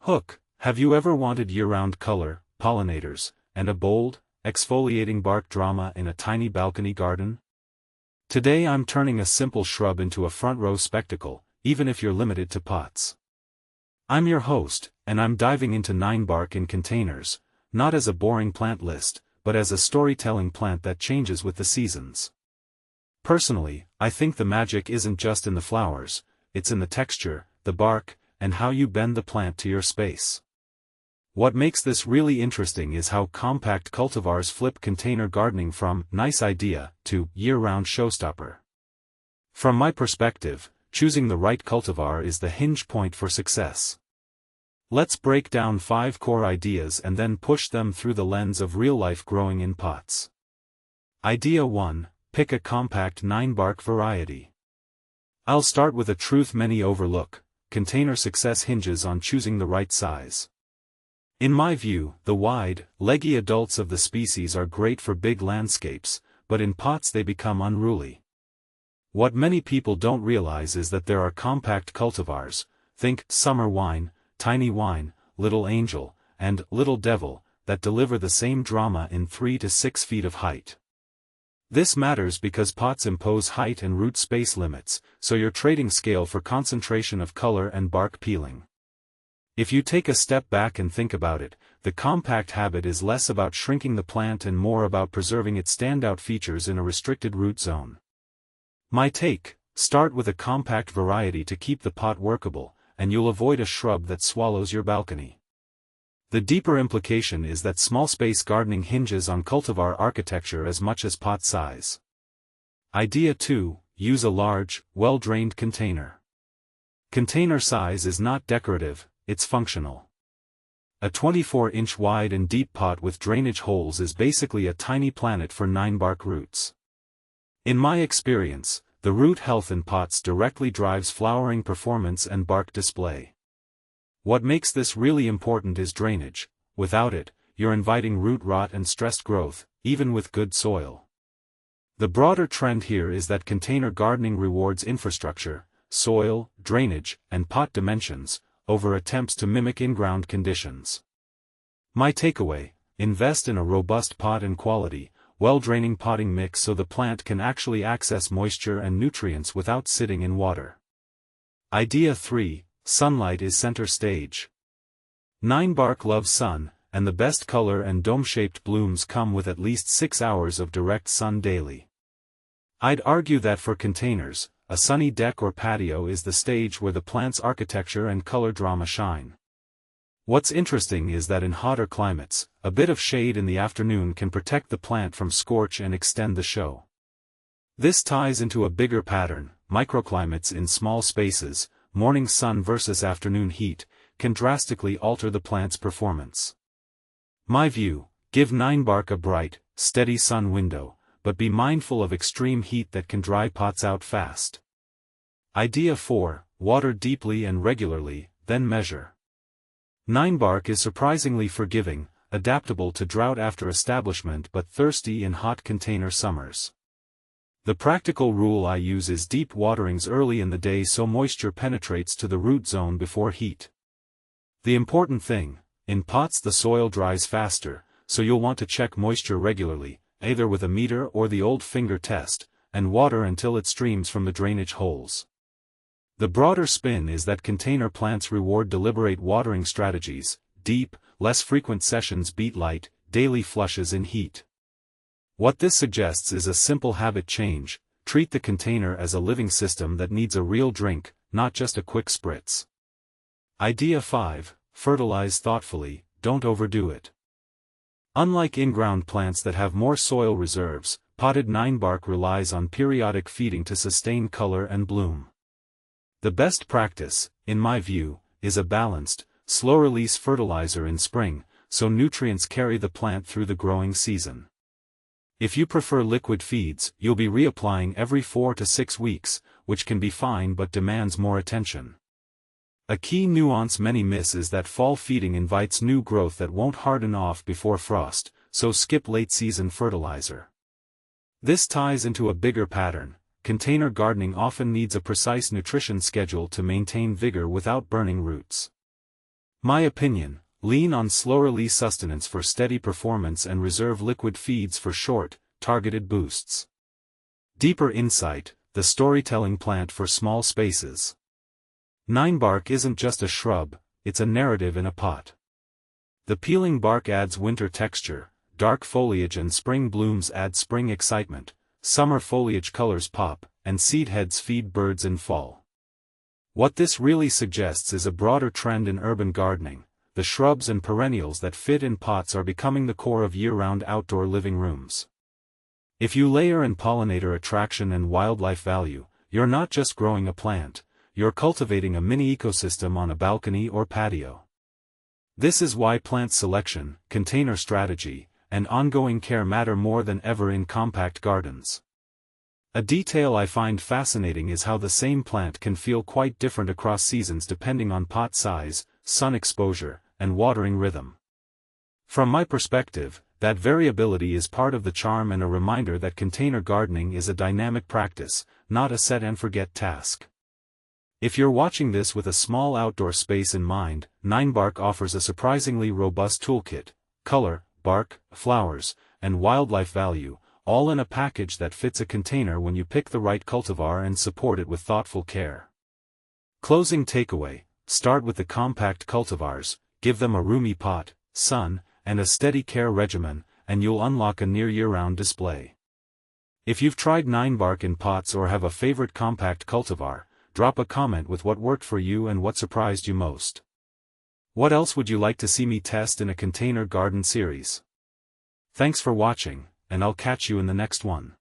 Hook, have you ever wanted year-round color, pollinators, and a bold, exfoliating bark drama in a tiny balcony garden? Today I'm turning a simple shrub into a front-row spectacle, even if you're limited to pots. I'm your host, and I'm diving into Ninebark in containers, not as a boring plant list, but as a storytelling plant that changes with the seasons. Personally, I think the magic isn't just in the flowers, it's in the texture, the bark, and how you bend the plant to your space. What makes this really interesting is how compact cultivars flip container gardening from nice idea to year-round showstopper. From my perspective, choosing the right cultivar is the hinge point for success. Let's break down 5 core ideas and then push them through the lens of real-life growing in pots. Idea 1. Pick a compact Ninebark variety. I'll start with a truth many overlook: container success hinges on choosing the right size. In my view, the wide, leggy adults of the species are great for big landscapes, but in pots they become unruly. What many people don't realize is that there are compact cultivars, think summer wine, tiny wine, little angel, and little devil, that deliver the same drama in 3 to 6 feet of height. This matters because pots impose height and root space limits, so you're trading scale for concentration of color and bark peeling. If you take a step back and think about it, the compact habit is less about shrinking the plant and more about preserving its standout features in a restricted root zone. My take: start with a compact variety to keep the pot workable, and you'll avoid a shrub that swallows your balcony. The deeper implication is that small space gardening hinges on cultivar architecture as much as pot size. Idea 2. Use a large, well-drained container. Container size is not decorative, it's functional. A 24-inch wide and deep pot with drainage holes is basically a tiny planet for Ninebark roots. In my experience, the root health in pots directly drives flowering performance and bark display. What makes this really important is drainage. Without it, you're inviting root rot and stressed growth, even with good soil. The broader trend here is that container gardening rewards infrastructure, soil, drainage, and pot dimensions, over attempts to mimic in-ground conditions. My takeaway: invest in a robust pot and quality, well-draining potting mix so the plant can actually access moisture and nutrients without sitting in water. Idea 3. Sunlight is center stage. Ninebark loves sun, and the best color and dome-shaped blooms come with at least 6 hours of direct sun daily. I'd argue that for containers, a sunny deck or patio is the stage where the plant's architecture and color drama shine. What's interesting is that in hotter climates, a bit of shade in the afternoon can protect the plant from scorch and extend the show. This ties into a bigger pattern: microclimates in small spaces, morning sun versus afternoon heat, can drastically alter the plant's performance. My view: give Ninebark a bright, steady sun window, but be mindful of extreme heat that can dry pots out fast. Idea 4. Water deeply and regularly, then measure. Ninebark is surprisingly forgiving, adaptable to drought after establishment but thirsty in hot container summers. The practical rule I use is deep waterings early in the day so moisture penetrates to the root zone before heat. The important thing: in pots the soil dries faster, so you'll want to check moisture regularly, either with a meter or the old finger test, and water until it streams from the drainage holes. The broader spin is that container plants reward deliberate watering strategies: deep, less frequent sessions beat light, daily flushes in heat. What this suggests is a simple habit change: treat the container as a living system that needs a real drink, not just a quick spritz. Idea 5. Fertilize thoughtfully, don't overdo it. Unlike in-ground plants that have more soil reserves, potted Ninebark relies on periodic feeding to sustain color and bloom. The best practice, in my view, is a balanced, slow-release fertilizer in spring, so nutrients carry the plant through the growing season. If you prefer liquid feeds, you'll be reapplying every 4 to 6 weeks, which can be fine but demands more attention. A key nuance many miss is that fall feeding invites new growth that won't harden off before frost, so skip late-season fertilizer. This ties into a bigger pattern: container gardening often needs a precise nutrition schedule to maintain vigor without burning roots. My opinion: lean on slow-release sustenance for steady performance and reserve liquid feeds for short, targeted boosts. Deeper insight: the storytelling plant for small spaces. Ninebark isn't just a shrub, it's a narrative in a pot. The peeling bark adds winter texture, dark foliage and spring blooms add spring excitement, summer foliage colors pop, and seed heads feed birds in fall. What this really suggests is a broader trend in urban gardening. The shrubs and perennials that fit in pots are becoming the core of year-round outdoor living rooms. If you layer in pollinator attraction and wildlife value, you're not just growing a plant, you're cultivating a mini ecosystem on a balcony or patio. This is why plant selection, container strategy, and ongoing care matter more than ever in compact gardens. A detail I find fascinating is how the same plant can feel quite different across seasons depending on pot size, sun exposure, and watering rhythm. From my perspective, that variability is part of the charm and a reminder that container gardening is a dynamic practice, not a set-and-forget task. If you're watching this with a small outdoor space in mind, Ninebark offers a surprisingly robust toolkit: color, bark, flowers, and wildlife value, all in a package that fits a container when you pick the right cultivar and support it with thoughtful care. Closing takeaway: start with the compact cultivars, give them a roomy pot, sun, and a steady care regimen, and you'll unlock a near year-round display. If you've tried Ninebark in pots or have a favorite compact cultivar, drop a comment with what worked for you and what surprised you most. What else would you like to see me test in a container garden series? Thanks for watching, and I'll catch you in the next one.